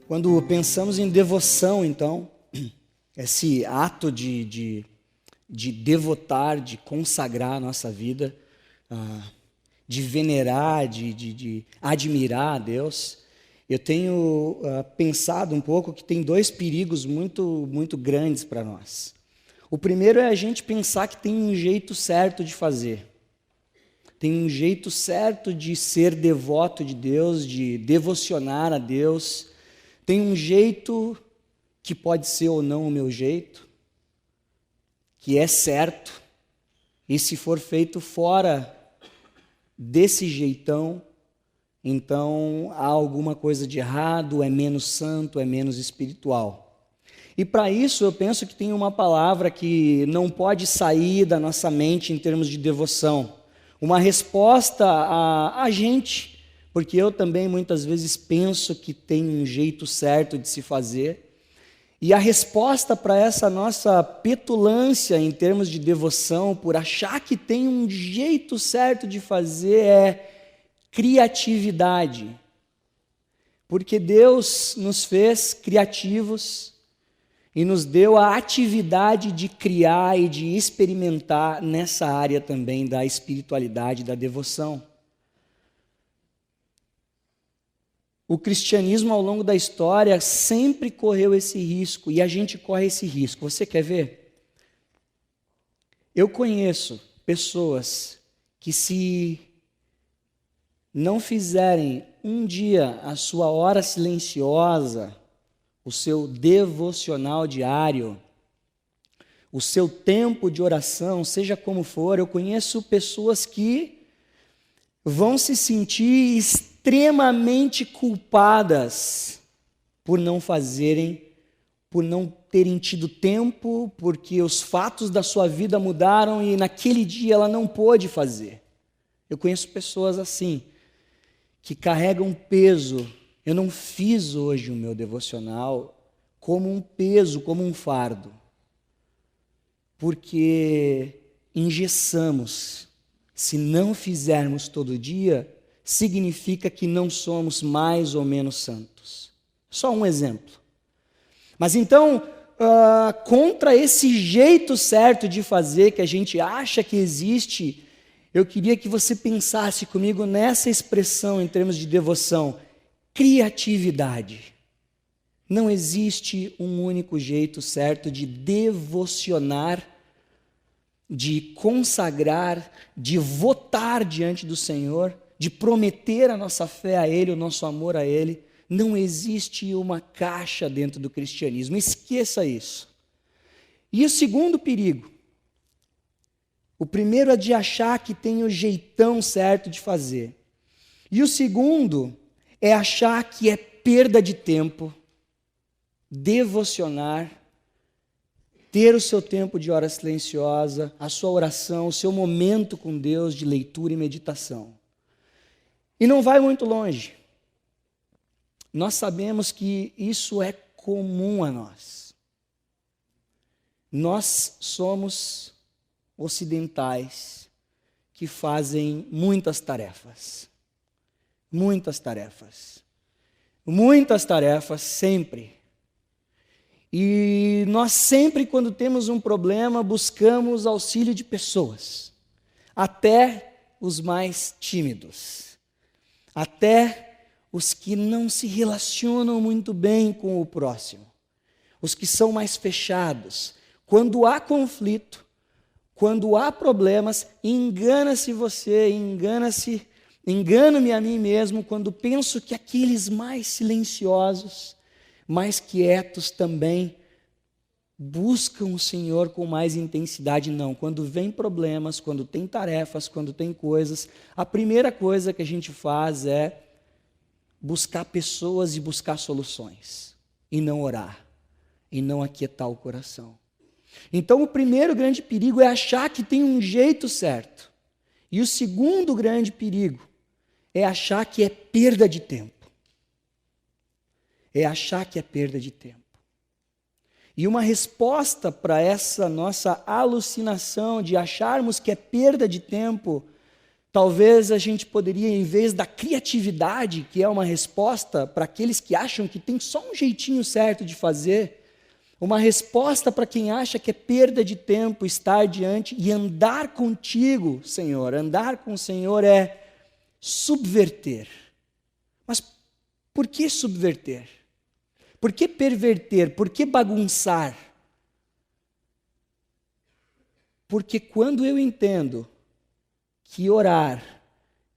Quando pensamos em devoção, então, esse ato de devotar, de consagrar a nossa vida, de venerar, de admirar a Deus, eu tenho pensado um pouco que tem dois perigos muito grandes para nós. O primeiro é a gente pensar que tem um jeito certo de fazer. Tem um jeito certo de ser devoto de Deus, de devocionar a Deus. Tem um jeito que pode ser ou não o meu jeito, que é certo. E se for feito fora desse jeitão, então há alguma coisa de errado, é menos santo, é menos espiritual. E para isso eu penso que tem uma palavra que não pode sair da nossa mente em termos de devoção. Uma resposta a gente, porque eu também muitas vezes penso que tem um jeito certo de se fazer. E a resposta para essa nossa petulância em termos de devoção, por achar que tem um jeito certo de fazer, é criatividade. Porque Deus nos fez criativos e nos deu a atividade de criar e de experimentar nessa área também da espiritualidade, da devoção. O cristianismo ao longo da história sempre correu esse risco e a gente corre esse risco. Você quer ver? Eu conheço pessoas que, se não fizerem um dia a sua hora silenciosa, o seu devocional diário, o seu tempo de oração, seja como for, eu conheço pessoas que vão se sentir extremamente culpadas por não fazerem, por não terem tido tempo, porque os fatos da sua vida mudaram e naquele dia ela não pôde fazer. Eu conheço pessoas assim, que carregam peso. Eu não fiz hoje o meu devocional como um peso, como um fardo, porque engessamos. Se não fizermos todo dia, significa que não somos mais ou menos santos. Só um exemplo. Mas então, contra esse jeito certo de fazer que a gente acha que existe, eu queria que você pensasse comigo nessa expressão em termos de devoção: criatividade. Não existe um único jeito certo de devocionar, de consagrar, de votar diante do Senhor, de prometer a nossa fé a Ele, o nosso amor a Ele. Não existe uma caixa dentro do cristianismo. Esqueça isso. E o segundo perigo? O primeiro é de achar que tem o jeitão certo de fazer. E o segundo é achar que é perda de tempo devocionar, ter o seu tempo de hora silenciosa, a sua oração, o seu momento com Deus de leitura e meditação. E não vai muito longe. Nós sabemos que isso é comum a nós. Nós somos ocidentais que fazem muitas tarefas. Muitas tarefas. Muitas tarefas, sempre. E nós sempre, quando temos um problema, buscamos auxílio de pessoas. Até os mais tímidos. Até os que não se relacionam muito bem com o próximo. Os que são mais fechados. Quando há conflito, quando há problemas, engana-se você, engano-me a mim mesmo, quando penso que aqueles mais silenciosos, mais quietos também, buscam o Senhor com mais intensidade. Não, quando vem problemas, quando tem tarefas, quando tem coisas, a primeira coisa que a gente faz é buscar pessoas e buscar soluções, e não orar, e não aquietar o coração. Então o primeiro grande perigo é achar que tem um jeito certo. E o segundo grande perigo é achar que é perda de tempo. É achar que é perda de tempo. E uma resposta para essa nossa alucinação de acharmos que é perda de tempo Talvez a gente poderia, em vez da criatividade, que é uma resposta para aqueles que acham que tem só um jeitinho certo de fazer, uma resposta para quem acha que é perda de tempo estar diante e andar contigo, Senhor. Andar com o Senhor é subverter. Mas por que subverter? Por que perverter? Por que bagunçar? Porque quando eu entendo que orar,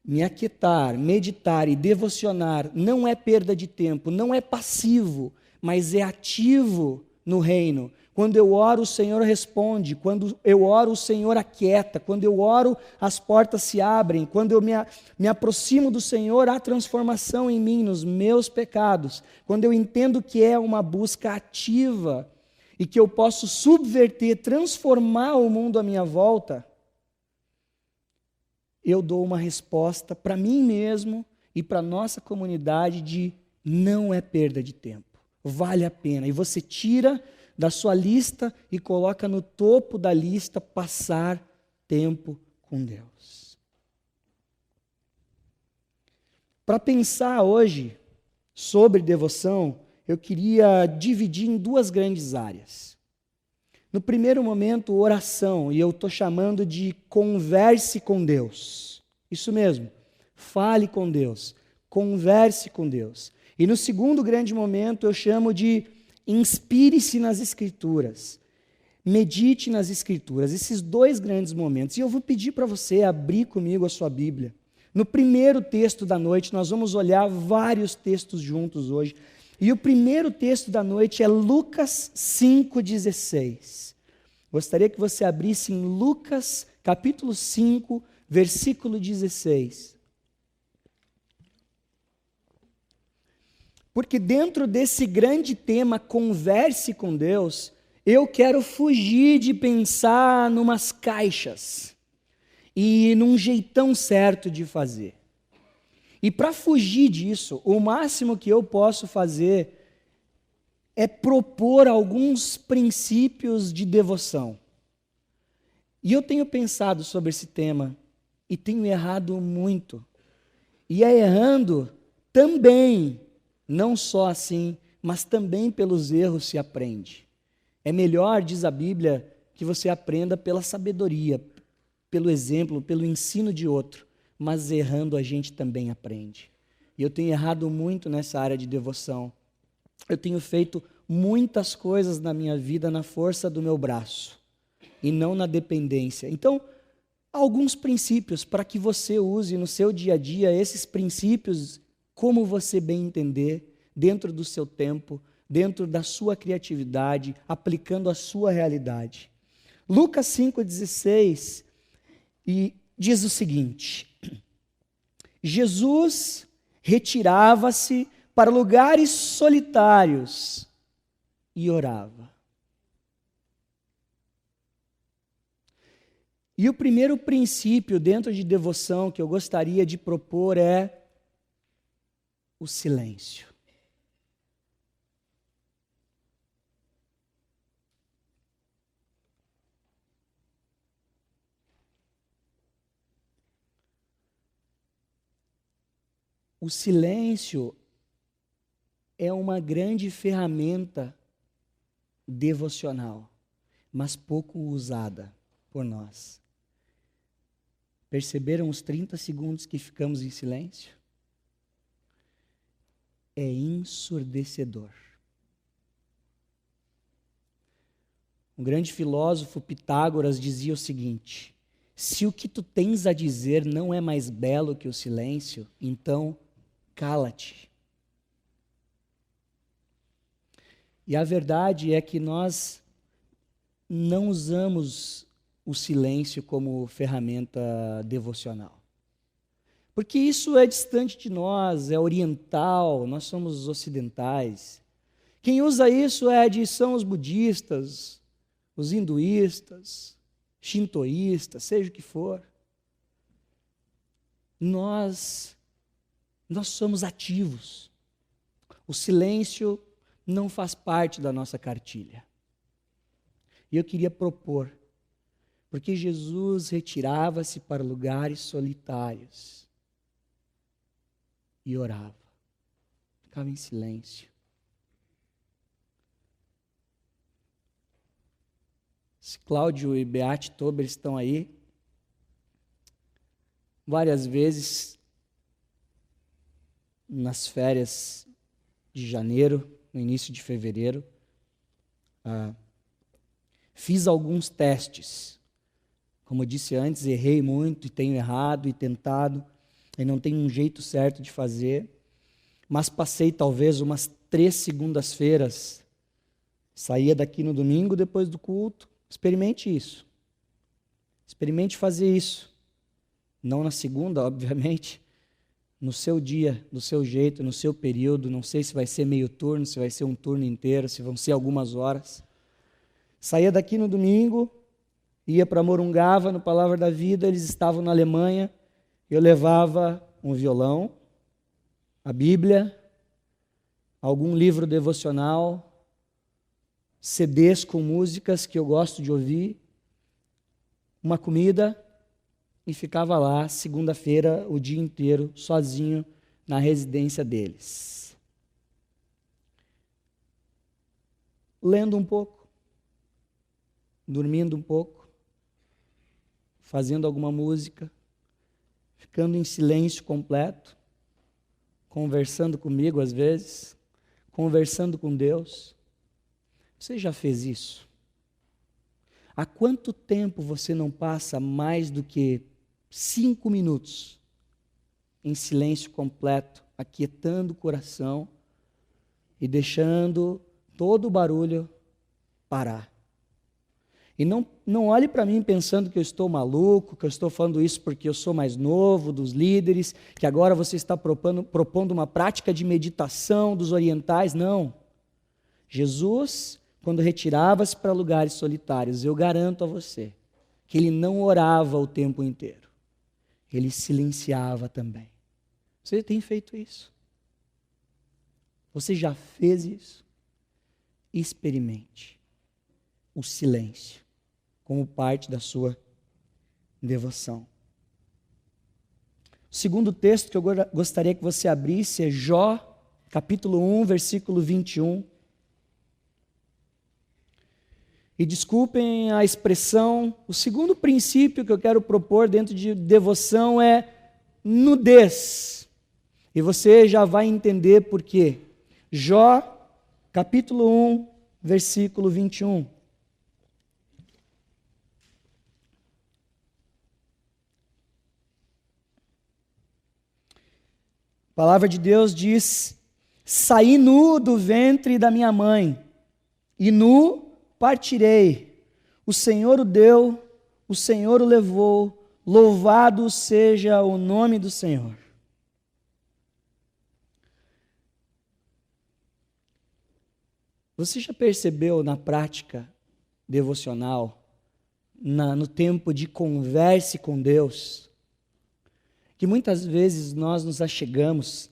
me aquietar, meditar e devocionar não é perda de tempo, não é passivo, mas é ativo no reino. Quando eu oro, o Senhor responde. Quando eu oro, o Senhor aquieta. Quando eu oro, as portas se abrem. Quando eu me aproximo do Senhor, há transformação em mim, nos meus pecados. Quando eu entendo que é uma busca ativa e que eu posso subverter, transformar o mundo à minha volta, eu dou uma resposta para mim mesmo e para a nossa comunidade de não é perda de tempo, vale a pena. E você tira da sua lista e coloca no topo da lista passar tempo com Deus. Para pensar hoje sobre devoção, eu queria dividir em duas grandes áreas. No primeiro momento, oração, e eu estou chamando de converse com Deus. Isso mesmo, fale com Deus, converse com Deus. E no segundo grande momento, eu chamo de inspire-se nas Escrituras, medite nas Escrituras. Esses dois grandes momentos. E eu vou pedir para você abrir comigo a sua Bíblia. No primeiro texto da noite, nós vamos olhar vários textos juntos hoje. E o primeiro texto da noite é Lucas 5,16. Gostaria que você abrisse em Lucas, capítulo 5, versículo 16. Porque dentro desse grande tema, converse com Deus, eu quero fugir de pensar numas caixas e num jeitão certo de fazer. E para fugir disso, o máximo que eu posso fazer é propor alguns princípios de devoção. E eu tenho pensado sobre esse tema e tenho errado muito. E é errando também, não só assim, mas também pelos erros se aprende. É melhor, diz a Bíblia, que você aprenda pela sabedoria, pelo exemplo, pelo ensino de outro. Mas errando a gente também aprende. E eu tenho errado muito nessa área de devoção. Eu tenho feito muitas coisas na minha vida na força do meu braço e não na dependência. Então, alguns princípios para que você use no seu dia a dia esses princípios, como você bem entender, dentro do seu tempo, dentro da sua criatividade, aplicando a sua realidade. Lucas 5,16 e diz o seguinte: Jesus retirava-se para lugares solitários e orava. E o primeiro princípio dentro de devoção que eu gostaria de propor é o silêncio. O silêncio é uma grande ferramenta devocional, mas pouco usada por nós. Perceberam os 30 segundos que ficamos em silêncio? É ensurdecedor. Um grande filósofo, Pitágoras, dizia o seguinte: se o que tu tens a dizer não é mais belo que o silêncio, então cala-te. E a verdade é que nós não usamos o silêncio como ferramenta devocional. Porque isso é distante de nós, é oriental, nós somos ocidentais. Quem usa isso são os budistas, os hinduístas, shintoístas, seja o que for. Nós somos ativos. O silêncio não faz parte da nossa cartilha. E eu queria propor Porque Jesus retirava-se para lugares solitários e orava. Ficava em silêncio. Se Cláudio e Beate Tober estão aí, várias vezes nas férias de janeiro, no início de fevereiro, fiz alguns testes. Como eu disse antes, errei muito e tenho errado e tentado, e não tenho um jeito certo de fazer, mas passei talvez umas 3 segundas-feiras, saía daqui no domingo depois do culto. Experimente isso. Experimente fazer isso. Não na segunda, obviamente, no seu dia, do seu jeito, no seu período. Não sei se vai ser meio turno, se vai ser um turno inteiro, se vão ser algumas horas. Saía daqui no domingo, ia para Morungava, no Palavra da Vida, eles estavam na Alemanha, eu levava um violão, a Bíblia, algum livro devocional, CDs com músicas que eu gosto de ouvir, uma comida, e ficava lá, segunda-feira, o dia inteiro, sozinho, na residência deles. Lendo um pouco, dormindo um pouco, fazendo alguma música, ficando em silêncio completo, conversando comigo às vezes, conversando com Deus. Você já fez isso? Há quanto tempo você não passa mais do que 5 minutos em silêncio completo, aquietando o coração e deixando todo o barulho parar? E não olhe para mim pensando que eu estou maluco, que eu estou falando isso porque eu sou mais novo dos líderes, que agora você está propondo uma prática de meditação dos orientais. Não. Jesus, quando retirava-se para lugares solitários, eu garanto a você que ele não orava o tempo inteiro. Ele silenciava também. Você tem feito isso? Você já fez isso? Experimente o silêncio como parte da sua devoção. O segundo texto que eu gostaria que você abrisse é Jó, capítulo 1, versículo 21. E desculpem a expressão, o segundo princípio que eu quero propor dentro de devoção é nudez. E você já vai entender por quê. Jó, capítulo 1, versículo 21. A palavra de Deus diz: saí nu do ventre da minha mãe, e nu partirei. O Senhor o deu, o Senhor o levou, louvado seja o nome do Senhor. Você já percebeu na prática devocional, no tempo de converse com Deus, que muitas vezes nós nos achegamos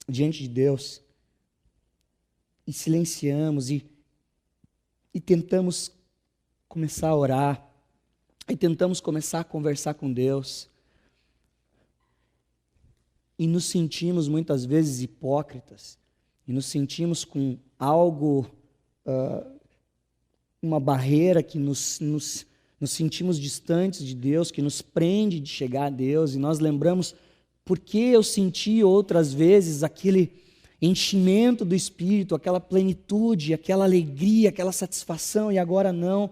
diante de Deus e silenciamos e tentamos começar a orar, e tentamos começar a conversar com Deus, e nos sentimos muitas vezes hipócritas, e nos sentimos com algo, uma barreira que nos sentimos distantes de Deus, que nos prende de chegar a Deus, e nós lembramos por que eu senti outras vezes aquele enchimento do Espírito, aquela plenitude, aquela alegria, aquela satisfação, e agora não.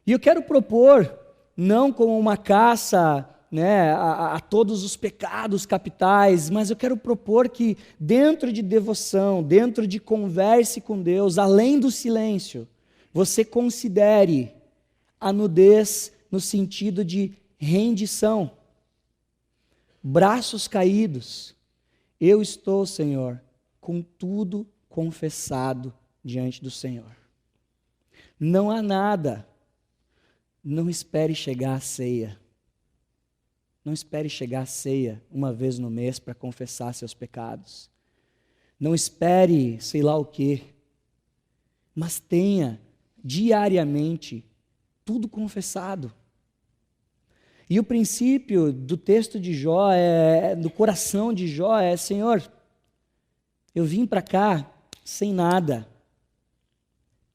E eu quero propor, não como uma caça, né, a todos os pecados capitais, mas eu quero propor que dentro de devoção, dentro de converse com Deus, além do silêncio, você considere a nudez no sentido de rendição, braços caídos. Eu estou, Senhor, com tudo confessado diante do Senhor. Não há nada. Não espere chegar à ceia. Não espere chegar à ceia uma vez no mês para confessar seus pecados. Não espere sei lá o quê. Mas tenha diariamente tudo confessado. E o princípio do texto de Jó, do coração de Jó é: Senhor, eu vim para cá sem nada,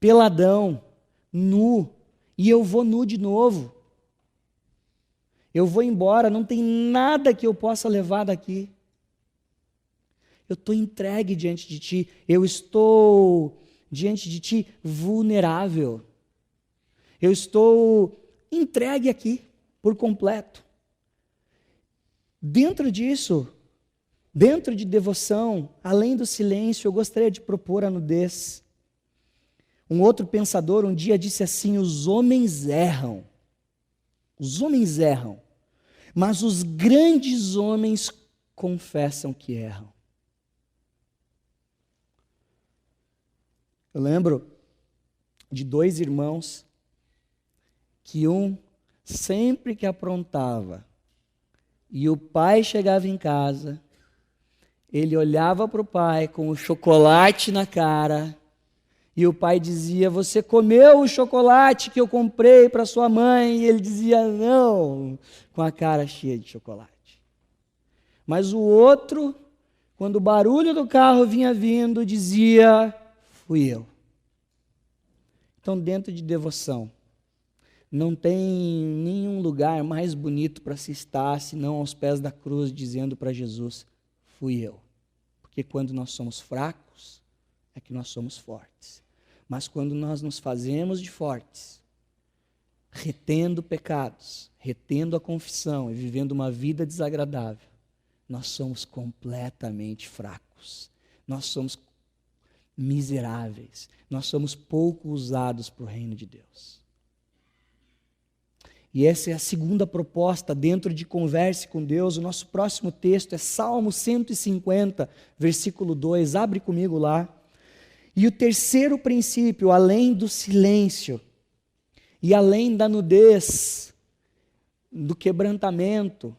peladão, nu, e eu vou nu de novo. Eu vou embora, não tem nada que eu possa levar daqui. Eu estou entregue diante de Ti, eu estou diante de Ti vulnerável. Eu estou entregue aqui por completo. Dentro disso, dentro de devoção, além do silêncio, eu gostaria de propor a nudez. Um outro pensador um dia disse assim: os homens erram, mas os grandes homens confessam que erram. Eu lembro de 2 irmãos que um sempre que aprontava e o pai chegava em casa, ele olhava para o pai com o chocolate na cara e o pai dizia: você comeu o chocolate que eu comprei para sua mãe? E ele dizia: não, com a cara cheia de chocolate. Mas o outro, quando o barulho do carro vinha vindo, dizia: fui eu. Então, dentro de devoção, não tem nenhum lugar mais bonito para se estar senão aos pés da cruz, dizendo para Jesus: fui eu. Porque quando nós somos fracos, é que nós somos fortes. Mas quando nós nos fazemos de fortes, retendo pecados, retendo a confissão e vivendo uma vida desagradável, nós somos completamente fracos. Nós somos miseráveis. Nós somos pouco usados para o reino de Deus. E essa é a segunda proposta dentro de Converse com Deus. O nosso próximo texto é Salmo 150, versículo 2. Abre comigo lá. E o terceiro princípio, além do silêncio e além da nudez, do quebrantamento,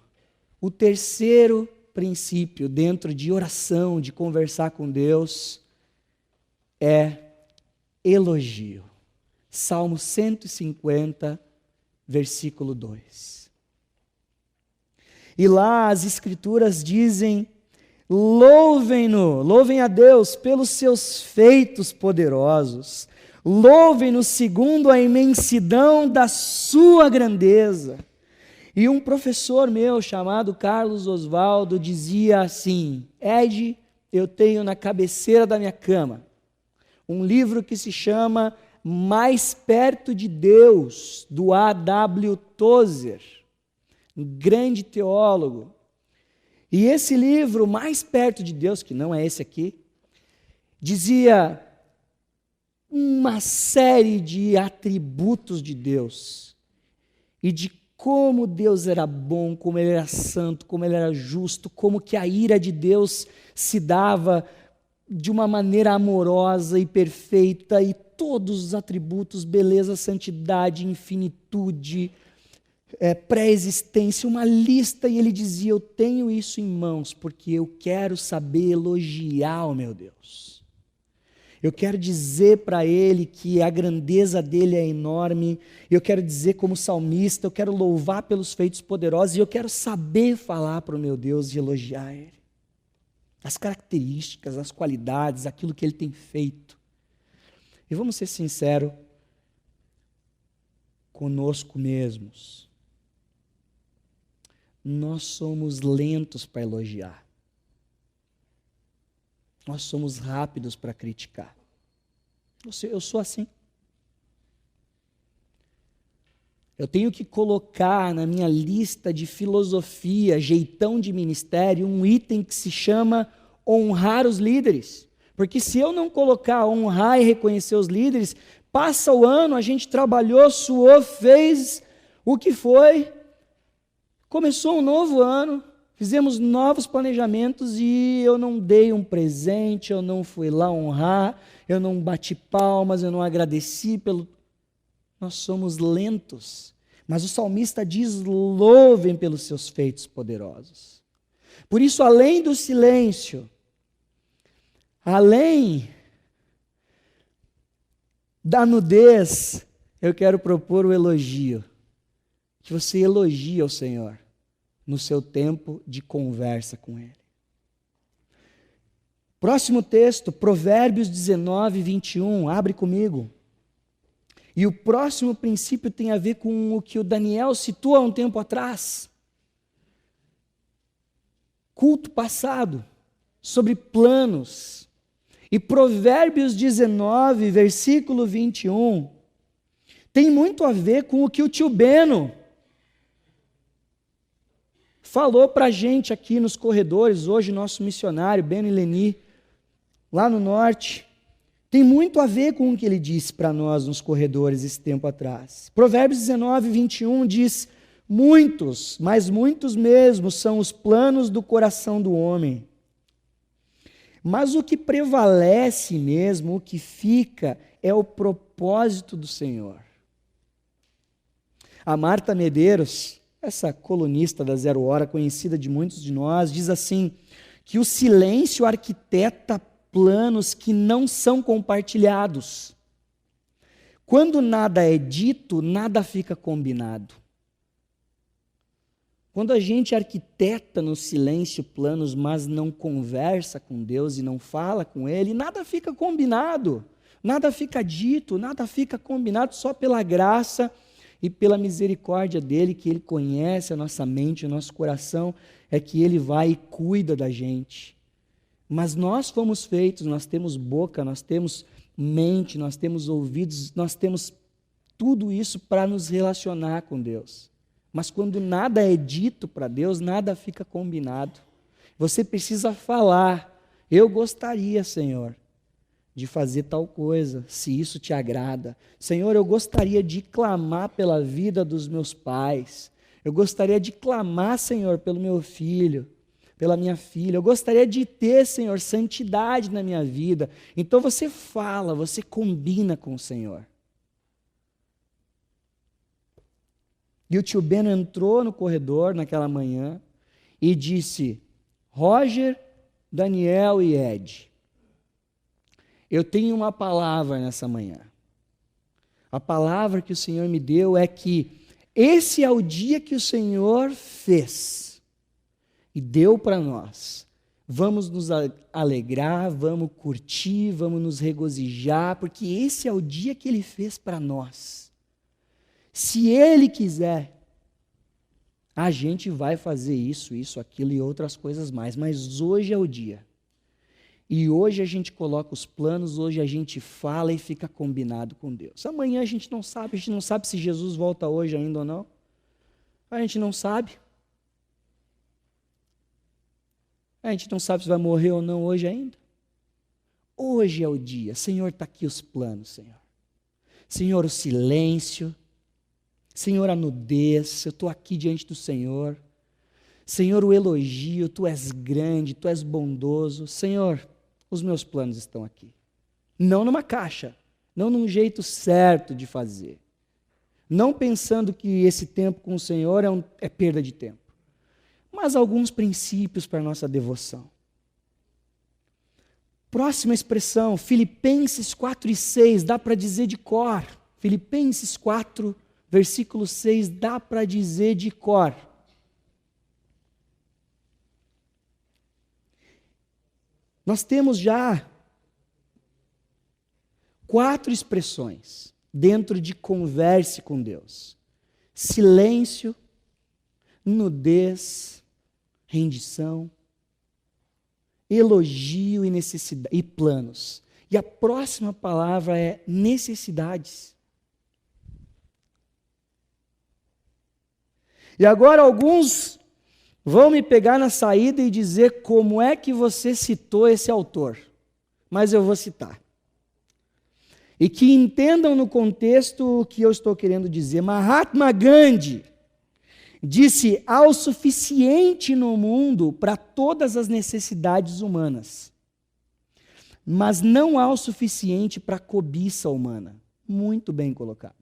o terceiro princípio dentro de oração, de conversar com Deus, é elogio. Salmo 150, versículo 2. E lá as Escrituras dizem: louvem-no, louvem a Deus pelos seus feitos poderosos, louvem-no segundo a imensidão da sua grandeza. E um professor meu chamado Carlos Oswaldo dizia assim: Ed, eu tenho na cabeceira da minha cama um livro que se chama Mais Perto de Deus, do A.W. Tozer, um grande teólogo. E esse livro, Mais Perto de Deus, que não é esse aqui, dizia uma série de atributos de Deus e de como Deus era bom, como Ele era santo, como Ele era justo, como que a ira de Deus se dava de uma maneira amorosa e perfeita, e todos os atributos, beleza, santidade, infinitude, pré-existência, uma lista, e ele dizia: eu tenho isso em mãos, porque eu quero saber elogiar o meu Deus. Eu quero dizer para Ele que a grandeza dEle é enorme, eu quero dizer como salmista, eu quero louvar pelos feitos poderosos, e eu quero saber falar para o meu Deus e elogiar Ele. As características, as qualidades, aquilo que Ele tem feito. E vamos ser sinceros conosco mesmos. Nós somos lentos para elogiar. Nós somos rápidos para criticar. Eu sou assim. Eu tenho que colocar na minha lista de filosofia, jeitão de ministério, um item que se chama honrar os líderes. Porque se eu não colocar honrar e reconhecer os líderes, passa o ano, a gente trabalhou, suou, fez o que foi, começou um novo ano, fizemos novos planejamentos e eu não dei um presente, eu não fui lá honrar, eu não bati palmas, eu não agradeci pelo... Nós somos lentos, mas o salmista diz: louvem pelos seus feitos poderosos. Por isso, além do silêncio, além da nudez, eu quero propor o elogio. Que você elogie ao Senhor no seu tempo de conversa com Ele. Próximo texto, Provérbios 19, 21. Abre comigo. E o próximo princípio tem a ver com o que o Daniel citou há um tempo atrás. Culto passado, sobre planos. E Provérbios 19, versículo 21, tem muito a ver com o que o tio Beno falou para a gente aqui nos corredores, hoje nosso missionário, Beno e Leni, lá no norte. Tem muito a ver com o que ele disse para nós nos corredores esse tempo atrás. Provérbios 19, 21 diz: muitos, mas muitos mesmo, são os planos do coração do homem. Mas o que prevalece mesmo, o que fica, é o propósito do Senhor. A Marta Medeiros, essa colunista da Zero Hora, conhecida de muitos de nós, diz assim, que o silêncio arquiteta planos que não são compartilhados. Quando nada é dito, nada fica combinado. Quando a gente arquiteta no silêncio planos, mas não conversa com Deus e não fala com Ele, nada fica combinado, nada fica dito, nada fica combinado, só pela graça e pela misericórdia dEle, que Ele conhece a nossa mente, o nosso coração, é que Ele vai e cuida da gente. Mas nós fomos feitos, nós temos boca, nós temos mente, nós temos ouvidos, nós temos tudo isso para nos relacionar com Deus. Mas quando nada é dito para Deus, nada fica combinado. Você precisa falar: eu gostaria, Senhor, de fazer tal coisa, se isso te agrada. Senhor, eu gostaria de clamar pela vida dos meus pais. Eu gostaria de clamar, Senhor, pelo meu filho, pela minha filha. Eu gostaria de ter, Senhor, santidade na minha vida. Então você fala, você combina com o Senhor. E o tio Beno entrou no corredor naquela manhã e disse: Roger, Daniel e Ed, eu tenho uma palavra nessa manhã. A palavra que o Senhor me deu é que esse é o dia que o Senhor fez e deu para nós. Vamos nos alegrar, vamos curtir, vamos nos regozijar, porque esse é o dia que Ele fez para nós. Se Ele quiser, a gente vai fazer isso, aquilo e outras coisas mais, mas hoje é o dia. E hoje a gente coloca os planos, hoje a gente fala e fica combinado com Deus. Amanhã a gente não sabe se Jesus volta hoje ainda ou não. A gente não sabe. A gente não sabe se vai morrer ou não hoje ainda. Hoje é o dia. Senhor, está aqui os planos, Senhor. Senhor, o silêncio. Senhor, a nudez. Eu estou aqui diante do Senhor. Senhor, o elogio. Tu és grande, Tu és bondoso. Senhor, os meus planos estão aqui. Não numa caixa. Não num jeito certo de fazer. Não pensando que esse tempo com o Senhor é perda de tempo. Mas alguns princípios para a nossa devoção. Próxima expressão, Filipenses 4 e 6, dá para dizer de cor. Filipenses 4, versículo 6, dá para dizer de cor. Nós temos já 4 expressões dentro de converse com Deus: silêncio, nudez, rendição, elogio e necessidade e planos. E a próxima palavra é necessidades. E agora alguns vão me pegar na saída e dizer como é que você citou esse autor. Mas eu vou citar. E que entendam no contexto o que eu estou querendo dizer. Mahatma Gandhi disse: há o suficiente no mundo para todas as necessidades humanas, mas não há o suficiente para a cobiça humana. Muito bem colocado.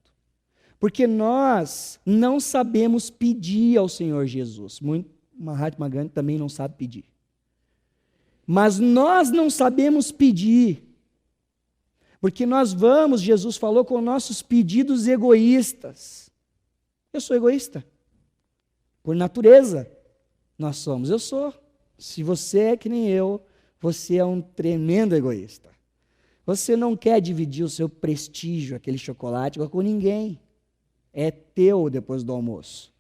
Porque nós não sabemos pedir ao Senhor Jesus. Mahatma Gandhi também não sabe pedir. Mas nós não sabemos pedir. Porque nós vamos, Jesus falou, com nossos pedidos egoístas. Eu sou egoísta. Por natureza, nós somos. Eu sou. Se você é que nem eu, você é um tremendo egoísta. Você não quer dividir o seu prestígio, aquele chocolate, com ninguém. É teu depois do almoço.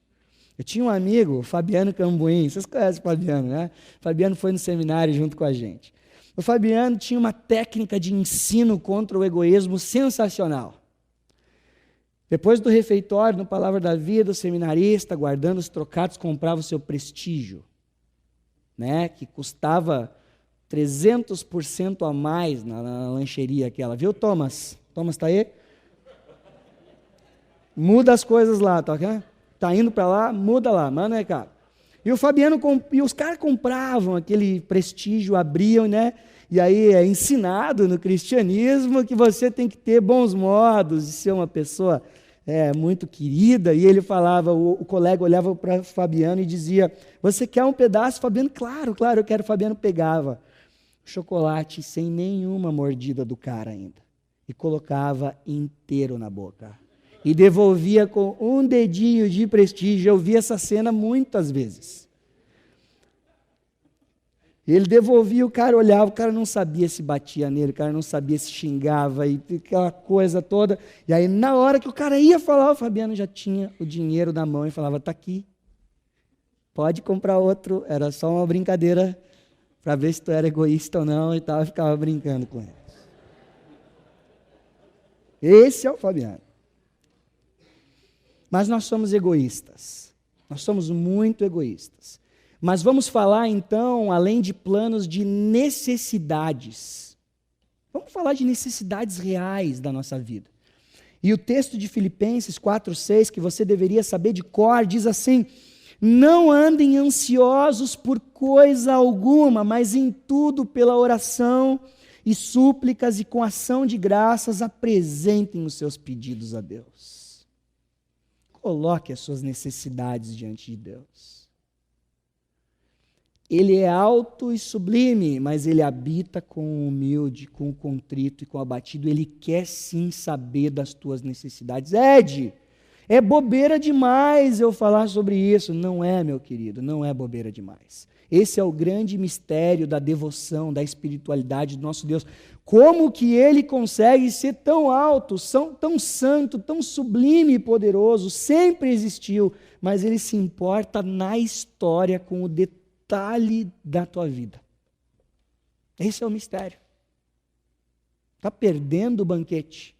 Eu tinha um amigo, o Fabiano Cambuim, vocês conhecem o Fabiano, né? O Fabiano foi no seminário junto com a gente. O Fabiano tinha uma técnica de ensino contra o egoísmo sensacional. Depois do refeitório, no Palavra da Vida, o seminarista, guardando os trocados, comprava o seu prestígio, né? Que custava 300% a mais na lancheria aquela. Viu, Thomas? Thomas está aí? Muda as coisas lá, tá ok? Tá indo para lá, muda lá, manda aí, cara. E o Fabiano, e os caras compravam aquele prestígio, abriam, né? E aí é ensinado no cristianismo que você tem que ter bons modos, de ser uma pessoa muito querida. E ele falava, o colega olhava para o Fabiano e dizia, você quer um pedaço? Fabiano, claro, eu quero. O Fabiano pegava o chocolate sem nenhuma mordida do cara ainda. E colocava inteiro na boca. E devolvia com um dedinho de prestígio. Eu vi essa cena muitas vezes. Ele devolvia, o cara olhava, o cara não sabia se batia nele, o cara não sabia se xingava, e aquela coisa toda. E aí, na hora que o cara ia falar, o Fabiano já tinha o dinheiro na mão e falava, está aqui, pode comprar outro. Era só uma brincadeira para ver se tu era egoísta ou não, e tal, e ficava brincando com ele. Esse é o Fabiano. Mas nós somos egoístas. Nós somos muito egoístas. Mas vamos falar então, além de planos, de necessidades. Vamos falar de necessidades reais da nossa vida. E o texto de Filipenses 4:6, que você deveria saber de cor, diz assim: não andem ansiosos por coisa alguma, mas em tudo pela oração e súplicas e com ação de graças apresentem os seus pedidos a Deus. Coloque as suas necessidades diante de Deus. Ele é alto e sublime, mas ele habita com o humilde, com o contrito e com o abatido. Ele quer sim saber das tuas necessidades. Ed, é bobeira demais eu falar sobre isso. Não é, meu querido, não é bobeira demais. Esse é o grande mistério da devoção, da espiritualidade do nosso Deus. Como que ele consegue ser tão alto, tão santo, tão sublime e poderoso? Sempre existiu, mas ele se importa na história com o detalhe da tua vida. Esse é o mistério. Está perdendo o banquete.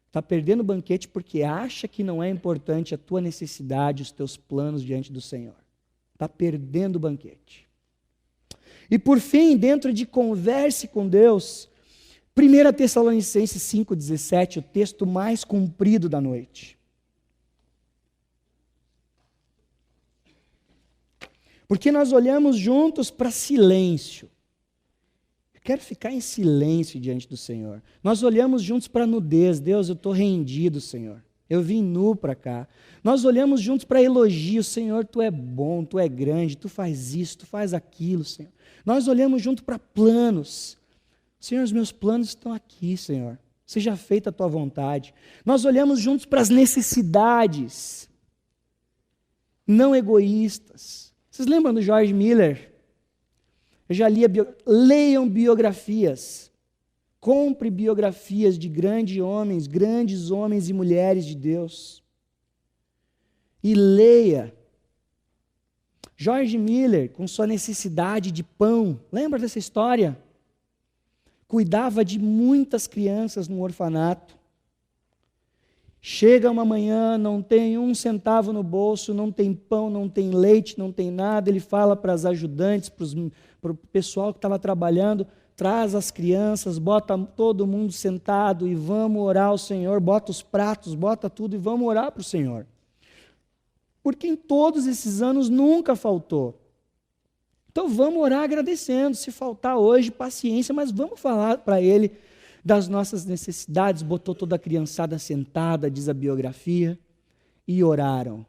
Está perdendo o banquete porque acha que não é importante a tua necessidade, os teus planos diante do Senhor. Está perdendo o banquete. E por fim, dentro de converse com Deus, 1 Tessalonicenses 5,17, o texto mais comprido da noite. Porque nós olhamos juntos para silêncio. Eu quero ficar em silêncio diante do Senhor. Nós olhamos juntos para nudez. Deus, eu estou rendido, Senhor. Eu vim nu para cá. Nós olhamos juntos para elogio. Senhor, Tu é bom, Tu é grande, Tu faz isso, Tu faz aquilo, Senhor. Nós olhamos junto para planos. Senhor, os meus planos estão aqui, Senhor. Seja feita a Tua vontade. Nós olhamos juntos para as necessidades, não egoístas. Vocês lembram do George Miller? Eu já li, leiam biografias. Compre biografias de grandes homens e mulheres de Deus. E leia. George Miller, com sua necessidade de pão, lembra dessa história? Cuidava de muitas crianças no orfanato. Chega uma manhã, não tem um centavo no bolso, não tem pão, não tem leite, não tem nada. Ele fala para as ajudantes, para o pessoal que estava trabalhando, traz as crianças, bota todo mundo sentado e vamos orar ao Senhor, bota os pratos, bota tudo e vamos orar para o Senhor. Porque em todos esses anos nunca faltou. Então vamos orar agradecendo, se faltar hoje, paciência, mas vamos falar para Ele das nossas necessidades. Botou toda a criançada sentada, diz a biografia, e oraram.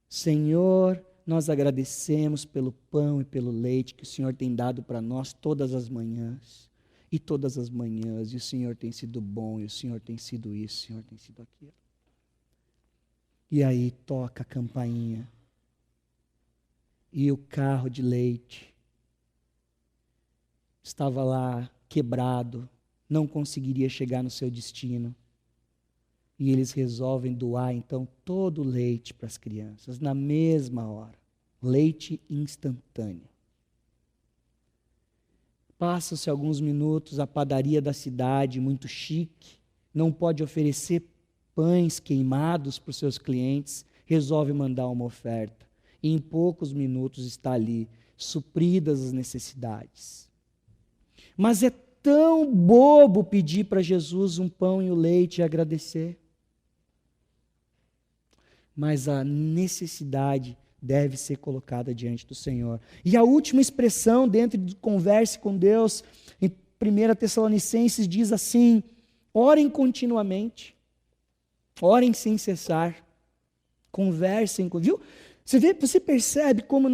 Senhor, nós agradecemos pelo pão e pelo leite que o Senhor tem dado para nós todas as manhãs. E todas as manhãs, e o Senhor tem sido bom, e o Senhor tem sido isso, o Senhor tem sido aquilo. E aí toca a campainha. E o carro de leite estava lá quebrado, não conseguiria chegar no seu destino. E eles resolvem doar então todo o leite para as crianças, na mesma hora. Leite instantâneo. Passam-se alguns minutos, a padaria da cidade, muito chique, não pode oferecer pães queimados para os seus clientes, resolve mandar uma oferta. E em poucos minutos está ali, supridas as necessidades. Mas é tão bobo pedir para Jesus um pão e o leite e agradecer. Mas a necessidade deve ser colocada diante do Senhor. E a última expressão dentro de converse com Deus, em 1 Tessalonicenses diz assim: orem continuamente, orem sem cessar, conversem, viu? Você percebe como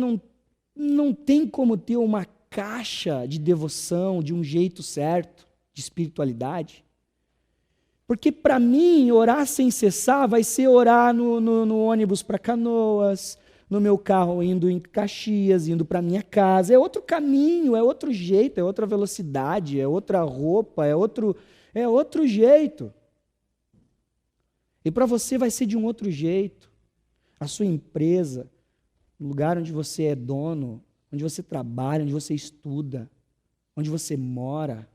não tem como ter uma caixa de devoção de um jeito certo, de espiritualidade? Porque para mim, orar sem cessar vai ser orar no ônibus para Canoas, no meu carro indo em Caxias, indo para minha casa. É outro caminho, é outro jeito, é outra velocidade, é outra roupa, é outro jeito. E para você vai ser de um outro jeito. A sua empresa, o lugar onde você é dono, onde você trabalha, onde você estuda, onde você mora.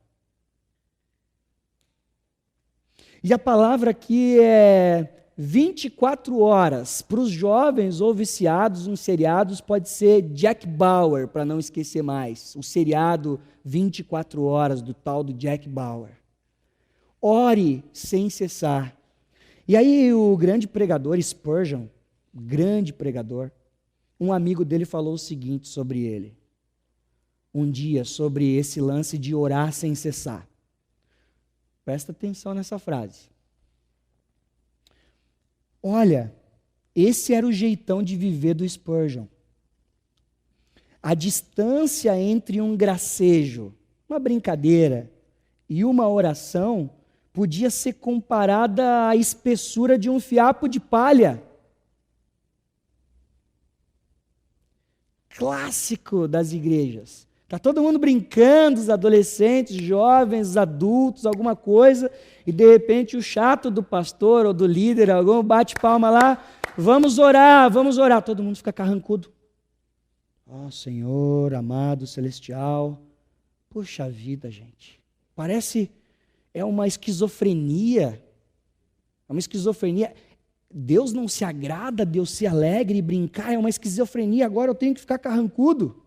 E a palavra aqui é 24 horas. Para os jovens ou viciados em seriados, pode ser Jack Bauer, para não esquecer mais. O seriado 24 horas do tal do Jack Bauer. Ore sem cessar. E aí o grande pregador Spurgeon, grande pregador, um amigo dele falou o seguinte sobre ele. Um dia, sobre esse lance de orar sem cessar. Presta atenção nessa frase. Olha, esse era o jeitão de viver do Spurgeon. A distância entre um gracejo, uma brincadeira, e uma oração podia ser comparada à espessura de um fiapo de palha. Clássico das igrejas. Está todo mundo brincando, os adolescentes, jovens, os adultos, alguma coisa, e de repente o chato do pastor ou do líder, algum bate palma lá, vamos orar, todo mundo fica carrancudo. Ó Senhor, amado, celestial, puxa vida, gente, parece, é uma esquizofrenia, Deus não se agrada, Deus se alegra e brincar, é uma esquizofrenia, agora eu tenho que ficar carrancudo.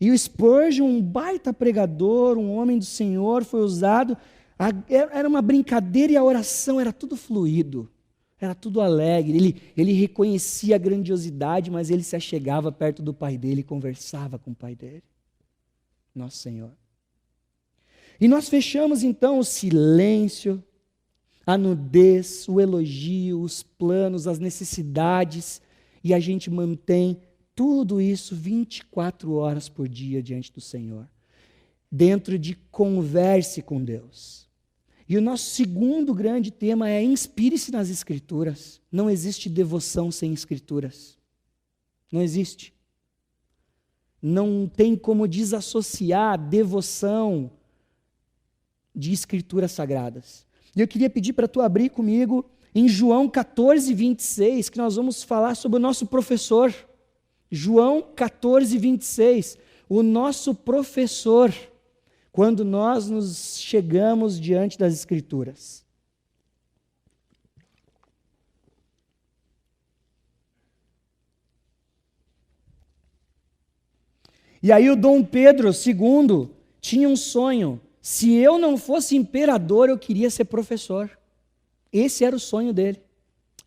E o Spurgeon, um baita pregador, um homem do Senhor, foi usado, era uma brincadeira e a oração era tudo fluido, era tudo alegre, ele reconhecia a grandiosidade, mas ele se achegava perto do pai dele e conversava com o pai dele. Nosso Senhor. E nós fechamos então o silêncio, a nudez, o elogio, os planos, as necessidades, e a gente mantém tudo isso 24 horas por dia diante do Senhor, dentro de converse com Deus. E o nosso segundo grande tema é inspire-se nas Escrituras. Não existe devoção sem Escrituras. Não existe. Não tem como desassociar a devoção de Escrituras sagradas. E eu queria pedir para tu abrir comigo em João 14, 26, que nós vamos falar sobre o nosso professor. João 14, 26, o nosso professor, quando nós nos chegamos diante das Escrituras. E aí o Dom Pedro II tinha um sonho. Se eu não fosse imperador, eu queria ser professor. Esse era o sonho dele,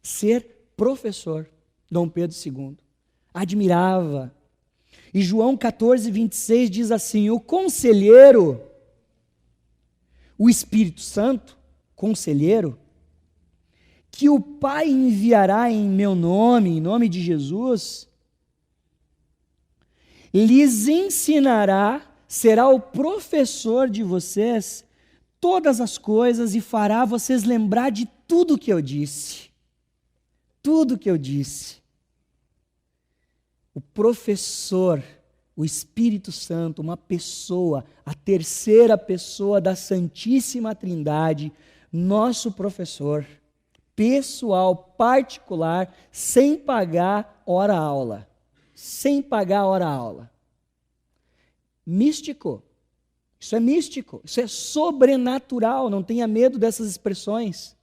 ser professor, Dom Pedro II. Admirava. E João 14, 26 diz assim: o conselheiro, o Espírito Santo, conselheiro, que o Pai enviará em meu nome, em nome de Jesus, lhes ensinará será o professor de vocês todas as coisas e fará vocês lembrar de tudo que eu disse. Tudo que eu disse. O professor, o Espírito Santo, uma pessoa, a terceira pessoa da Santíssima Trindade, nosso professor, pessoal, particular, sem pagar hora-aula. Sem pagar hora-aula. Místico. Isso é místico, isso é sobrenatural, não tenha medo dessas expressões.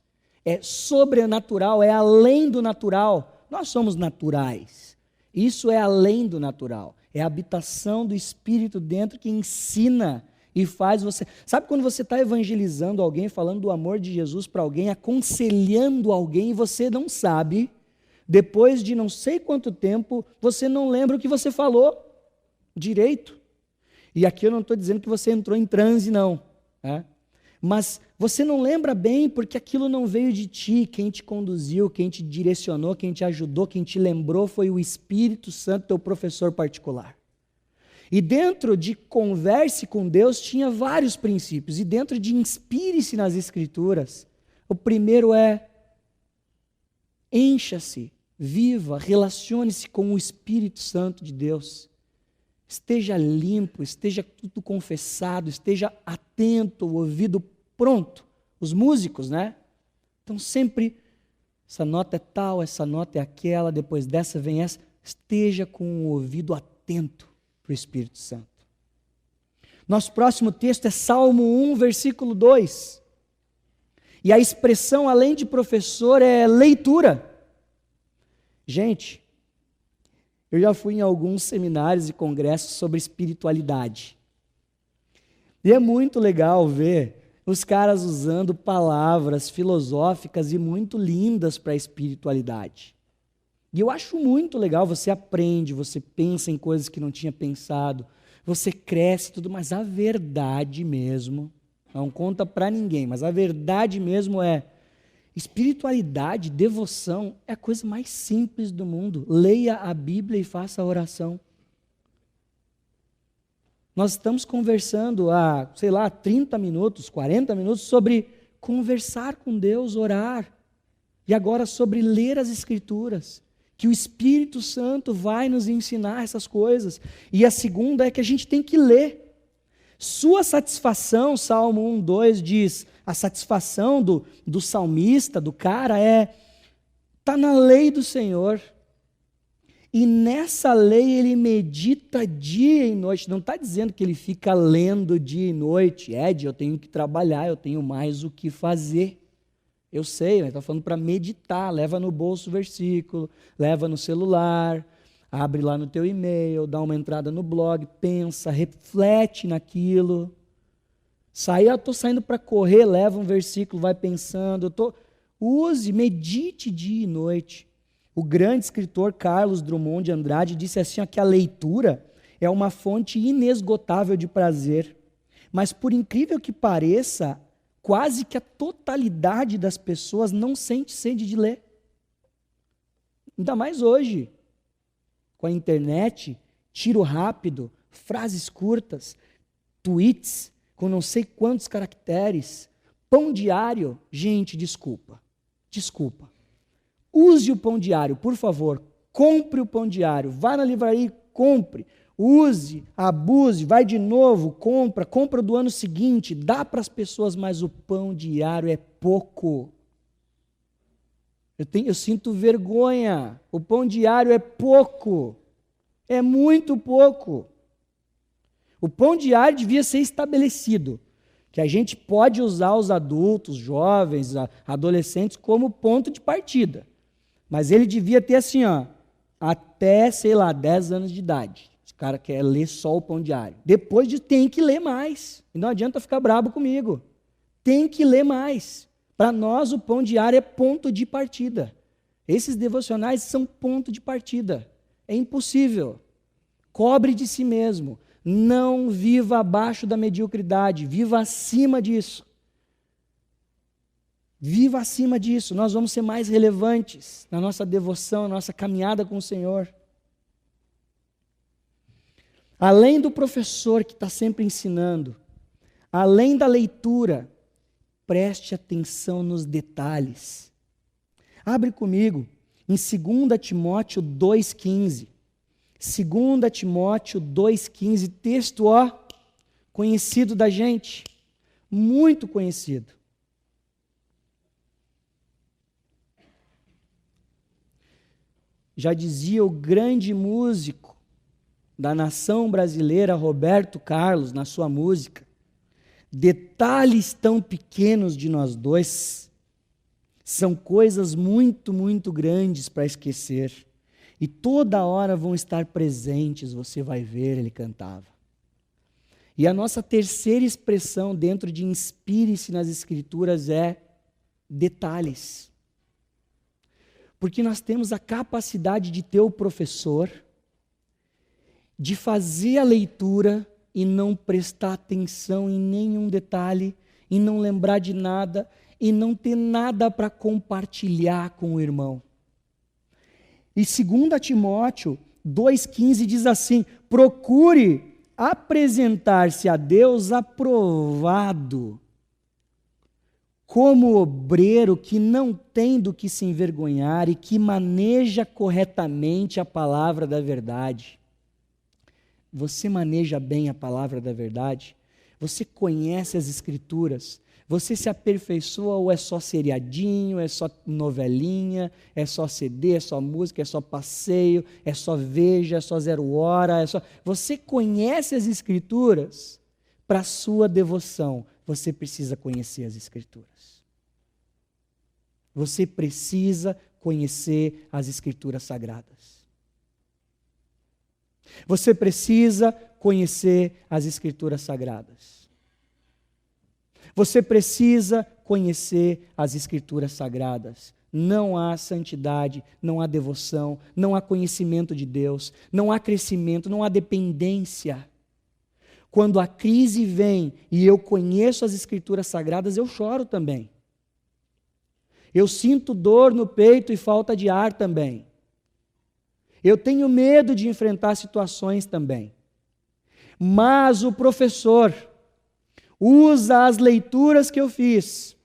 É sobrenatural, é além do natural. Nós somos naturais. Isso é além do natural. É a habitação do Espírito dentro que ensina e faz você... Sabe quando você está evangelizando alguém, falando do amor de Jesus para alguém, aconselhando alguém e você não sabe, depois de não sei quanto tempo, você não lembra o que você falou direito. E aqui eu não estou dizendo que você entrou em transe, não. Né? Mas você não lembra bem porque aquilo não veio de ti. Quem te conduziu, quem te direcionou, quem te ajudou, quem te lembrou foi o Espírito Santo, teu professor particular. E dentro de converse com Deus tinha vários princípios. E dentro de inspire-se nas Escrituras, o primeiro é encha-se, viva, relacione-se com o Espírito Santo de Deus. Esteja limpo, esteja tudo confessado, esteja atento, o ouvido pronto. Os músicos, né? Então sempre, essa nota é tal, essa nota é aquela, depois dessa vem essa. Esteja com o ouvido atento para o Espírito Santo. Nosso próximo texto é Salmo 1, versículo 2. E a expressão, além de professor, é leitura. Gente, eu já fui em alguns seminários e congressos sobre espiritualidade. E é muito legal ver os caras usando palavras filosóficas e muito lindas para a espiritualidade. E eu acho muito legal, você aprende, você pensa em coisas que não tinha pensado, você cresce e tudo, mas a verdade mesmo, não conta para ninguém, mas a verdade mesmo é, espiritualidade, devoção, é a coisa mais simples do mundo. Leia a Bíblia e faça a oração. Nós estamos conversando há, 30 minutos, 40 minutos sobre conversar com Deus, orar. E agora sobre ler as Escrituras. Que o Espírito Santo vai nos ensinar essas coisas. E a segunda é que a gente tem que ler. Sua satisfação, Salmo 1, 2 diz, a satisfação do salmista, do cara, está na lei do Senhor. E nessa lei ele medita dia e noite. Não está dizendo que ele fica lendo dia e noite. Ed, eu tenho que trabalhar, eu tenho mais o que fazer. Eu sei, mas está falando para meditar. Leva no bolso o versículo, leva no celular, abre lá no teu e-mail, dá uma entrada no blog, pensa, reflete naquilo. Eu estou saindo para correr, leva um versículo, vai pensando. Use, medite dia e noite. O grande escritor Carlos Drummond de Andrade disse assim, que a leitura é uma fonte inesgotável de prazer. Mas por incrível que pareça, quase que a totalidade das pessoas não sente sede de ler. Ainda mais hoje, com a internet, tiro rápido, frases curtas, tweets com não sei quantos caracteres, pão diário. Gente, desculpa. Use o pão diário, por favor. Compre o pão diário. Vá na livraria e compre. Use, abuse, vai de novo, compra do ano seguinte, dá para as pessoas, mas o pão diário é pouco. Eu sinto vergonha. O pão diário é pouco. É muito pouco. O pão diário devia ser estabelecido, que a gente pode usar os adultos, jovens, adolescentes como ponto de partida. Mas ele devia ter assim, até, 10 anos de idade. Esse cara quer ler só o pão diário. Depois tem que ler mais. E não adianta ficar brabo comigo. Tem que ler mais. Para nós, o pão diário é ponto de partida. Esses devocionais são ponto de partida. É impossível. Cobre de si mesmo. Não viva abaixo da mediocridade. Viva acima disso. Viva acima disso. Nós vamos ser mais relevantes na nossa devoção, na nossa caminhada com o Senhor. Além do professor que está sempre ensinando, além da leitura, preste atenção nos detalhes. Abre comigo em 2 Timóteo 2,15. 2 Timóteo 2,15, texto, conhecido da gente, muito conhecido. Já dizia o grande músico da nação brasileira, Roberto Carlos, na sua música, detalhes tão pequenos de nós dois são coisas muito, muito grandes para esquecer. E toda hora vão estar presentes, você vai ver, ele cantava. E a nossa terceira expressão dentro de inspire-se nas Escrituras é detalhes. Porque nós temos a capacidade de ter o professor, de fazer a leitura e não prestar atenção em nenhum detalhe, e não lembrar de nada, e não ter nada para compartilhar com o irmão. E 2 Timóteo 2,15 diz assim: procure apresentar-se a Deus aprovado, como obreiro que não tem do que se envergonhar e que maneja corretamente a palavra da verdade. Você maneja bem a palavra da verdade? Você conhece as Escrituras? Você se aperfeiçoa ou é só seriadinho, é só novelinha, é só CD, é só música, é só passeio, é só Veja, é só 0 Hora, é só... Você conhece as Escrituras? Para a sua devoção, você precisa conhecer as Escrituras. Você precisa conhecer as Escrituras Sagradas. Você precisa conhecer as Escrituras Sagradas. Você precisa conhecer as Escrituras Sagradas. Não há santidade, não há devoção, não há conhecimento de Deus, não há crescimento, não há dependência. Quando a crise vem e eu conheço as Escrituras Sagradas, eu choro também. Eu sinto dor no peito e falta de ar também. Eu tenho medo de enfrentar situações também. Mas o professor usa as leituras que eu fiz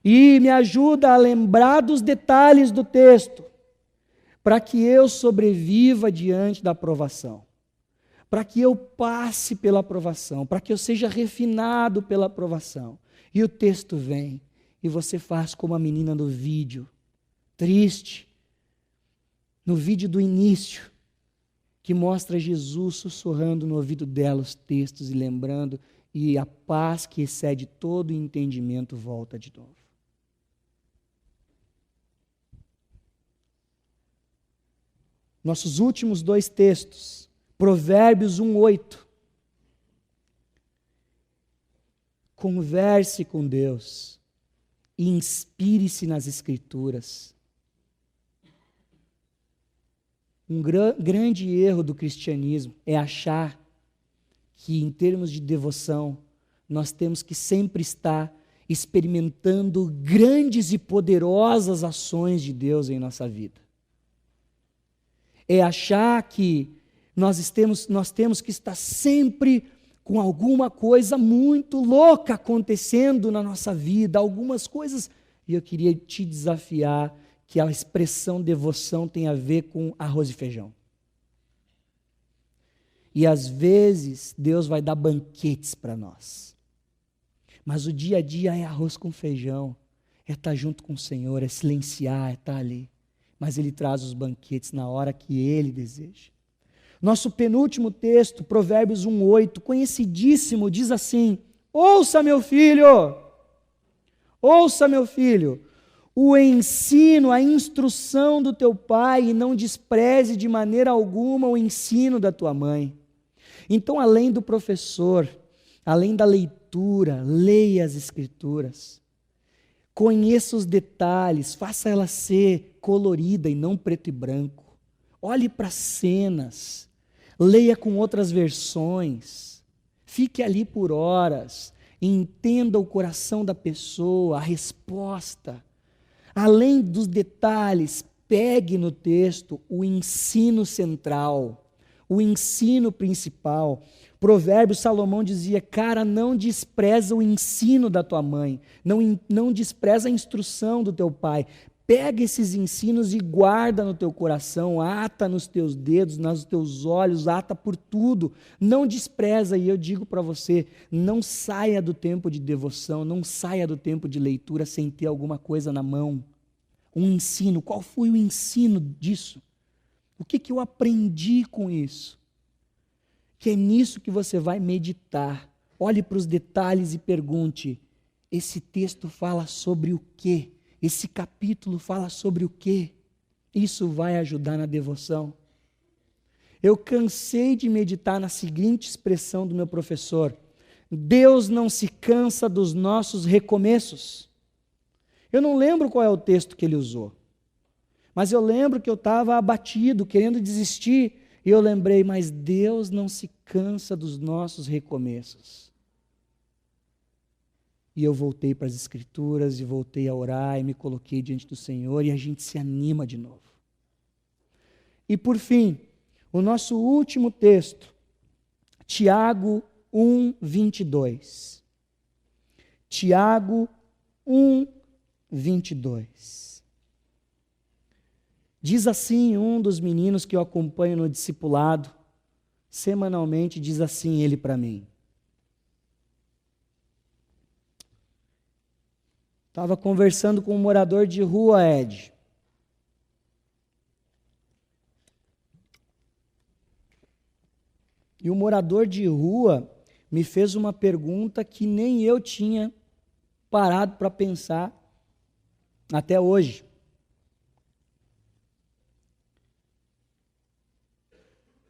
e me ajuda a lembrar dos detalhes do texto, para que eu sobreviva diante da provação, para que eu passe pela provação, para que eu seja refinado pela provação. E o texto vem, e você faz como a menina no vídeo, triste, no vídeo do início, que mostra Jesus sussurrando no ouvido dela os textos e lembrando, e a paz que excede todo o entendimento volta de novo. Nossos últimos 2 textos, Provérbios 1:8. Converse com Deus e inspire-se nas Escrituras. Um grande erro do cristianismo é achar que, em termos de devoção, nós temos que sempre estar experimentando grandes e poderosas ações de Deus em nossa vida. É achar que nós temos que estar sempre com alguma coisa muito louca acontecendo na nossa vida, algumas coisas, e eu queria te desafiar que a expressão devoção tem a ver com arroz e feijão. E às vezes Deus vai dar banquetes para nós. Mas o dia a dia é arroz com feijão, é estar junto com o Senhor, é silenciar, é estar ali. Mas Ele traz os banquetes na hora que Ele deseja. Nosso penúltimo texto, Provérbios 1:8, conhecidíssimo, diz assim: ouça meu filho, o ensino, a instrução do teu pai, e não despreze de maneira alguma o ensino da tua mãe. Então, além do professor, além da leitura, leia as Escrituras. Conheça os detalhes, faça ela ser colorida e não preto e branco. Olhe para as cenas, leia com outras versões, fique ali por horas, entenda o coração da pessoa, a resposta. Além dos detalhes, pegue no texto o ensino central, o ensino principal. Provérbios, Salomão dizia, cara, não despreza o ensino da tua mãe, não despreza a instrução do teu pai. Pega esses ensinos e guarda no teu coração, ata nos teus dedos, nos teus olhos, ata por tudo. Não despreza, e eu digo para você, não saia do tempo de devoção, não saia do tempo de leitura sem ter alguma coisa na mão. Um ensino, qual foi o ensino disso? O que eu aprendi com isso? Que é nisso que você vai meditar. Olhe para os detalhes e pergunte, esse texto fala sobre o quê? Esse capítulo fala sobre o quê? Isso vai ajudar na devoção. Eu cansei de meditar na seguinte expressão do meu professor: Deus não se cansa dos nossos recomeços. Eu não lembro qual é o texto que ele usou, mas eu lembro que eu estava abatido, querendo desistir, e eu lembrei, mas Deus não se cansa dos nossos recomeços. E eu voltei para as Escrituras, e voltei a orar, e me coloquei diante do Senhor, e a gente se anima de novo. E por fim, o nosso último texto, Tiago 1:22. Tiago 1:22. Diz assim um dos meninos que eu acompanho no discipulado, semanalmente, diz assim ele para mim. Estava conversando com um morador de rua, Ed. E o morador de rua me fez uma pergunta que nem eu tinha parado para pensar até hoje.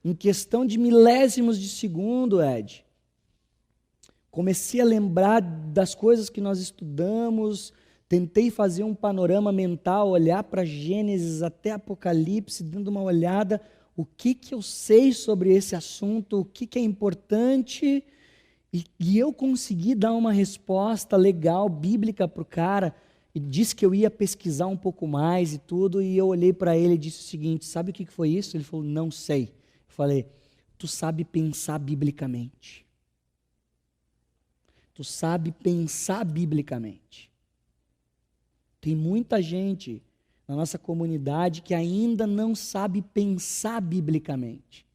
Em questão de milésimos de segundo, Ed, comecei a lembrar das coisas que nós estudamos, tentei fazer um panorama mental, olhar para Gênesis até Apocalipse, dando uma olhada, o que eu sei sobre esse assunto, o que é importante, e eu consegui dar uma resposta legal, bíblica para o cara, e disse que eu ia pesquisar um pouco mais e tudo, e eu olhei para ele e disse o seguinte, sabe o que foi isso? Ele falou, não sei. Eu falei, tu sabe pensar biblicamente. Tu sabe pensar biblicamente. Tem muita gente na nossa comunidade que ainda não sabe pensar biblicamente.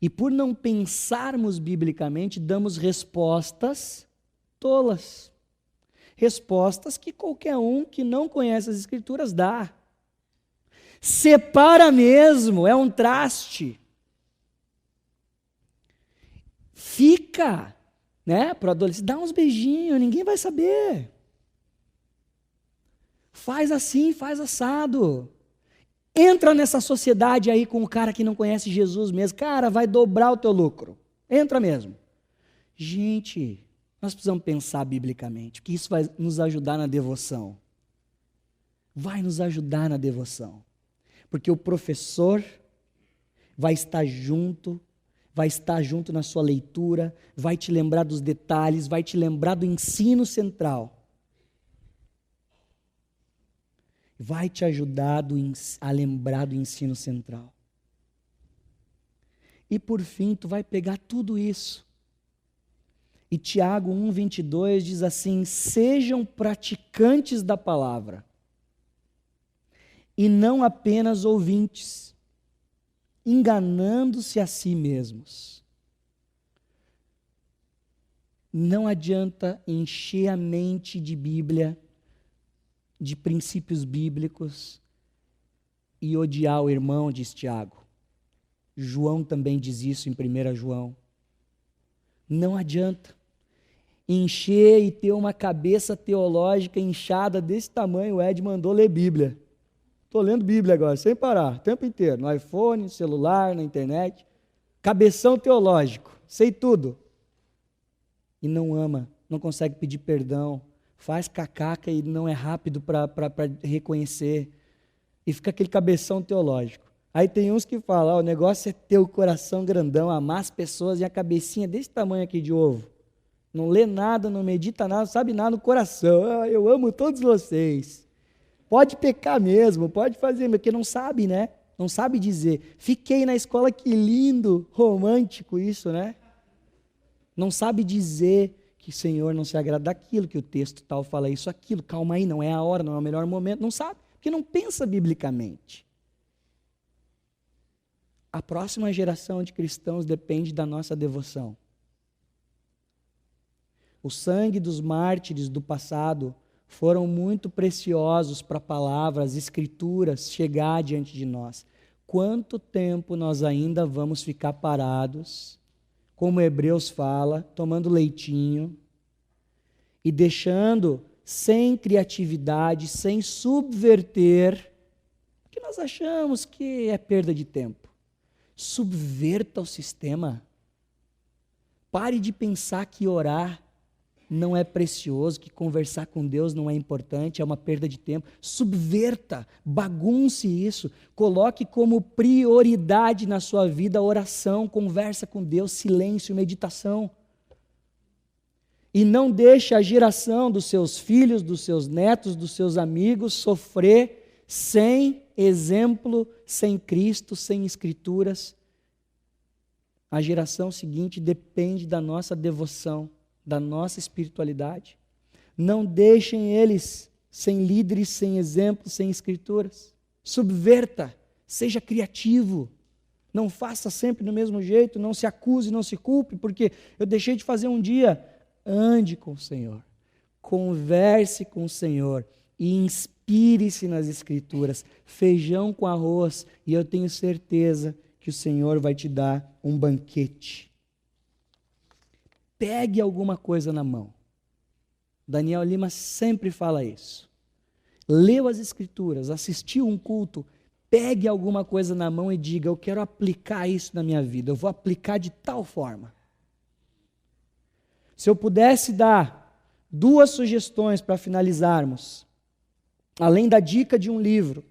E por não pensarmos biblicamente, damos respostas tolas. Respostas que qualquer um que não conhece as Escrituras dá. Separa mesmo, é um traste. Fica, né, para o adolescente, dá uns beijinhos, ninguém vai saber. Faz assim, faz assado. Entra nessa sociedade aí com o cara que não conhece Jesus mesmo. Cara, vai dobrar o teu lucro. Entra mesmo. Gente, nós precisamos pensar biblicamente, porque isso vai nos ajudar na devoção. Vai nos ajudar na devoção. Porque o professor vai estar junto na sua leitura, vai te lembrar dos detalhes, vai te lembrar do ensino central. Vai te ajudar a lembrar do ensino central. E por fim, tu vai pegar tudo isso. E Tiago 1:22 diz assim, sejam praticantes da palavra, e não apenas ouvintes, enganando-se a si mesmos. Não adianta encher a mente de Bíblia, de princípios bíblicos, e odiar o irmão, diz Tiago. João também diz isso em 1 João. Não adianta encher e ter uma cabeça teológica inchada desse tamanho. O Ed mandou ler Bíblia. Estou lendo Bíblia agora, sem parar, o tempo inteiro, no iPhone, no celular, na internet. Cabeção teológico, sei tudo. E não ama, não consegue pedir perdão, faz cacaca e não é rápido para reconhecer. E fica aquele cabeção teológico. Aí tem uns que falam, o negócio é ter o coração grandão, amar as pessoas e a cabecinha desse tamanho aqui de ovo. Não lê nada, não medita nada, não sabe nada no coração. Eu amo todos vocês. Pode pecar mesmo, pode fazer, porque não sabe, né? não sabe dizer, fiquei na escola, que lindo, romântico isso, né? Não sabe dizer que o Senhor não se agrada daquilo, que o texto tal fala isso, aquilo, calma aí, não é a hora, não é o melhor momento, não sabe, porque não pensa biblicamente. A próxima geração de cristãos depende da nossa devoção. O sangue dos mártires do passado foram muito preciosos para a palavra, as escrituras chegar diante de nós. Quanto tempo nós ainda vamos ficar parados, como Hebreus fala, tomando leitinho e deixando sem criatividade, sem subverter, porque nós achamos que é perda de tempo. Subverta o sistema. Pare de pensar que orar não é precioso, que conversar com Deus não é importante, é uma perda de tempo. Subverta, bagunce isso, coloque como prioridade na sua vida a oração, conversa com Deus, silêncio, meditação. E não deixe a geração dos seus filhos, dos seus netos, dos seus amigos sofrer sem exemplo, sem Cristo, sem Escrituras. A geração seguinte depende da nossa devoção, da nossa espiritualidade. Não deixem eles sem líderes, sem exemplos, sem escrituras. Subverta, seja criativo. Não faça sempre do mesmo jeito, não se acuse, não se culpe, porque eu deixei de fazer um dia. Ande com o Senhor, converse com o Senhor e inspire-se nas escrituras. Feijão com arroz, e eu tenho certeza que o Senhor vai te dar um banquete. Pegue alguma coisa na mão. Daniel Lima sempre fala isso. Leu as Escrituras, assistiu um culto, pegue alguma coisa na mão e diga, eu quero aplicar isso na minha vida, eu vou aplicar de tal forma. Se eu pudesse dar 2 sugestões para finalizarmos, além da dica de um livro,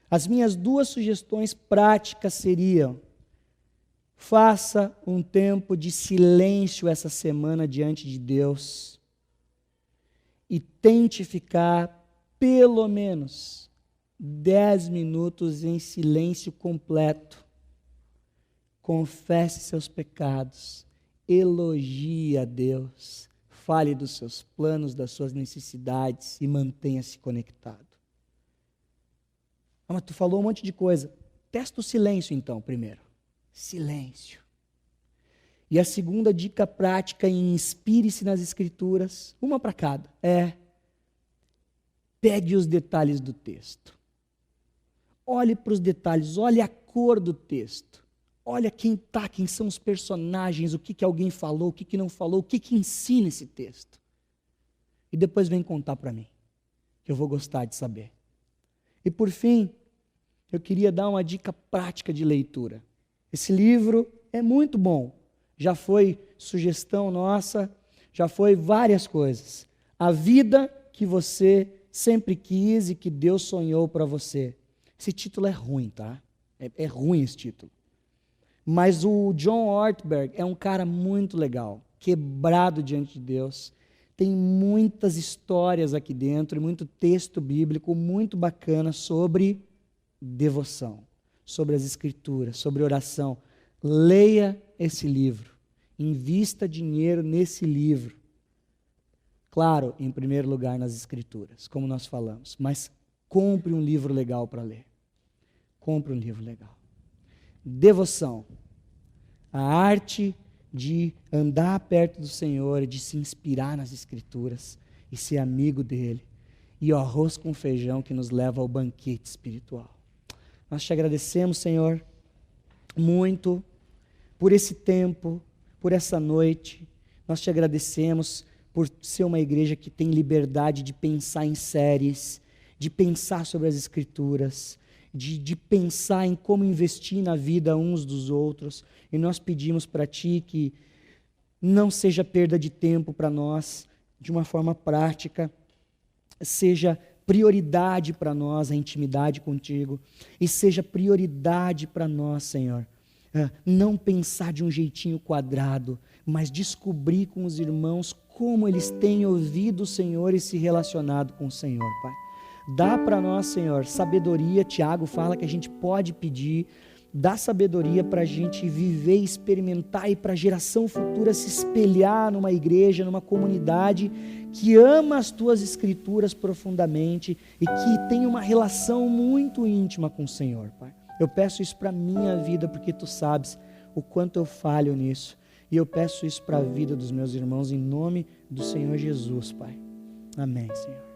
as minhas 2 sugestões práticas seriam: faça um tempo de silêncio essa semana diante de Deus e tente ficar pelo menos 10 minutos em silêncio completo. Confesse seus pecados, elogie a Deus, fale dos seus planos, das suas necessidades e mantenha-se conectado. Mas tu falou um monte de coisa. Testa o silêncio então primeiro. Silêncio. E a segunda dica prática em inspire-se nas Escrituras, uma para cada, pegue os detalhes do texto. Olhe para os detalhes, olhe a cor do texto. Olha quem são os personagens, o que alguém falou, o que não falou, o que ensina esse texto. E depois vem contar para mim, que eu vou gostar de saber. E por fim, eu queria dar uma dica prática de leitura. Esse livro é muito bom, já foi sugestão nossa, já foi várias coisas. A vida que você sempre quis e que Deus sonhou para você. Esse título é ruim, tá? É ruim esse título. Mas o John Ortberg é um cara muito legal, quebrado diante de Deus. Tem muitas histórias aqui dentro, muito texto bíblico muito bacana sobre devoção, sobre as Escrituras, sobre oração. Leia esse livro, invista dinheiro nesse livro. Claro, em primeiro lugar nas Escrituras, como nós falamos, mas compre um livro legal para ler. Compre um livro legal. Devoção, a arte de andar perto do Senhor, de se inspirar nas Escrituras e ser amigo dele, e o arroz com feijão que nos leva ao banquete espiritual. Nós te agradecemos, Senhor, muito por esse tempo, por essa noite. Nós te agradecemos por ser uma igreja que tem liberdade de pensar em séries, de pensar sobre as Escrituras, de pensar em como investir na vida uns dos outros. E nós pedimos para Ti que não seja perda de tempo para nós, de uma forma prática, seja prioridade para nós a intimidade contigo, e seja prioridade para nós, Senhor, não pensar de um jeitinho quadrado, mas descobrir com os irmãos como eles têm ouvido o Senhor e se relacionado com o Senhor, Pai. Dá para nós, Senhor, sabedoria. Tiago fala que a gente pode pedir. Dá sabedoria para a gente viver, experimentar e para a geração futura se espelhar numa igreja, numa comunidade que ama as tuas escrituras profundamente e que tem uma relação muito íntima com o Senhor, Pai. Eu peço isso para a minha vida, porque tu sabes o quanto eu falho nisso. E eu peço isso para a vida dos meus irmãos, em nome do Senhor Jesus, Pai. Amém, Senhor.